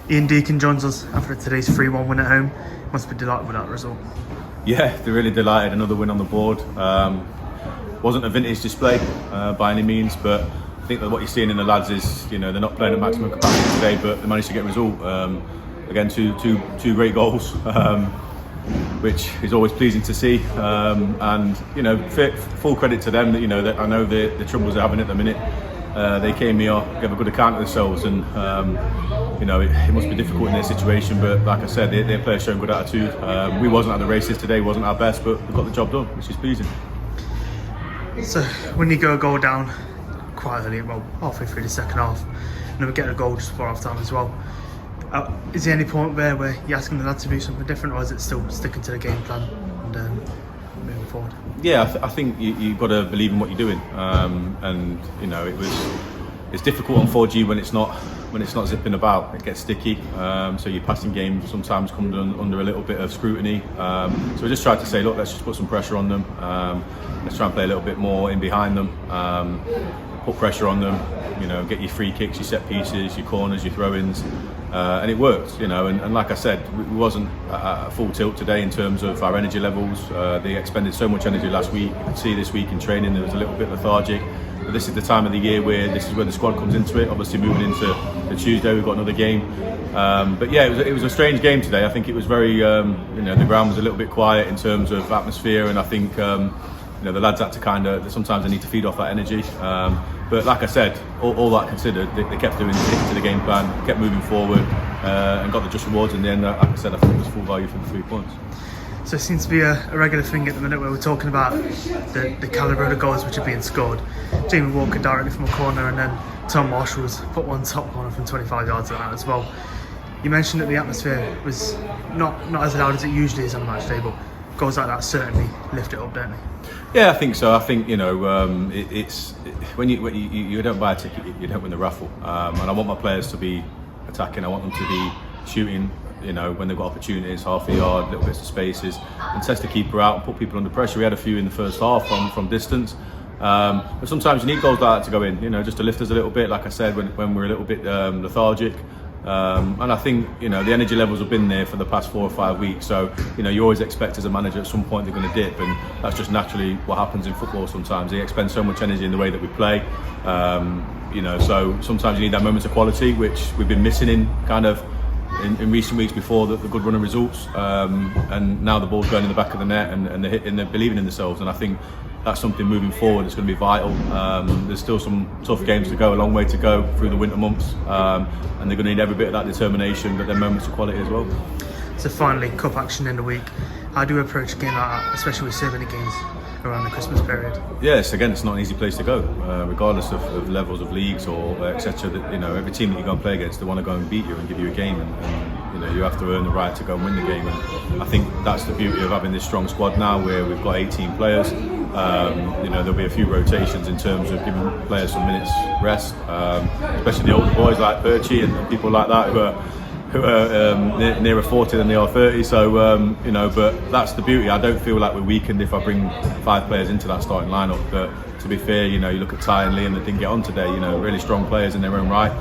Deakin joins us after today's 3-1 win at home. Must be delighted with that result. Yeah, they're really delighted. Another win on the board. Wasn't a vintage display by any means, but I think that what you're seeing in the lads is, they're not playing at maximum capacity today, but they managed to get a result. Again, two great goals, which is always pleasing to see. And full credit to them. That I know the troubles they're having at the minute. They came here, gave a good account of themselves, and it must be difficult in their situation. But like I said, their players showing good attitude. We wasn't at the races today, wasn't our best, but we got the job done, which is pleasing. So when you go a goal down quite early, well, halfway through the second half, and then we get a goal just before half time as well, is there any point there where you're asking the lads to do something different, or is it still sticking to the game plan and moving forward? Yeah, I think you've got to believe in what you're doing, and it's difficult on 4G when it's not zipping about. It gets sticky, so your passing game sometimes comes under a little bit of scrutiny. So we just tried to say, look, let's just put some pressure on them. Let's try and play a little bit more in behind them. Put pressure on them. Get your free kicks, your set pieces, your corners, your throw-ins, and it worked. And like I said, we wasn't at full tilt today in terms of our energy levels. They expended so much energy last week. You could see this week in training there was a little bit lethargic. But this is the time of the year where this is where the squad comes into it. Obviously, moving into the Tuesday, we've got another game. But yeah, it was a strange game today. I think it was very, the ground was a little bit quiet in terms of atmosphere, and I think the lads had to sometimes they need to feed off that energy. But like I said, all that considered, they kept sticking to the game plan, kept moving forward, and got the just rewards in the end. Like I said, I think it was full value for the 3 points. So it seems to be a regular thing at the minute where we're talking about the calibre of the goals which are being scored. Jamie Walker directly from a corner, and then Tom Marshall's put one top corner from 25 yards like that as well. You mentioned that the atmosphere was not as loud as it usually is on a match day, but goals like that certainly lift it up, don't they? Yeah, I think so. I think it's when you don't buy a ticket, you don't win the raffle. And I want my players to be attacking. I want them to be shooting. When they've got opportunities, half a yard, little bits of spaces, and test the keeper out and put people under pressure. We had a few in the first half from distance, but sometimes you need goals like that to go in. Just to lift us a little bit. Like I said, when we're a little bit lethargic. And I think the energy levels have been there for the past 4 or 5 weeks. So you always expect as a manager at some point they're going to dip, and that's just naturally what happens in football. Sometimes they expend so much energy in the way that we play. So sometimes you need that moment of quality, which we've been missing in recent weeks before the good run of results. And now the ball's going in the back of the net, and they're believing in themselves. And I think that's something moving forward that's going to be vital. There's still some tough games to go, a long way to go through the winter months, and they're going to need every bit of that determination, but then moments of quality as well. So finally, cup action in the week. How do you approach a game like that, especially with so many games around the Christmas period? Yes, again, it's not an easy place to go, regardless of levels of leagues or etc. Every team that you go and play against, they want to go and beat you and give you a game, and you have to earn the right to go and win the game. And I think that's the beauty of having this strong squad now, where we've got 18 players. There'll be a few rotations in terms of giving players some minutes rest, especially the older boys like Perchie and people like that who are nearer 40 than they are 30. So but that's the beauty. I don't feel like we're weakened if I bring 5 players into that starting lineup. But to be fair, you look at Ty and Liam that didn't get on today. Really strong players in their own right.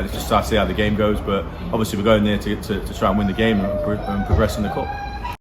It's just hard to see how the game goes. But obviously we're going there to try and win the game and progress in the cup.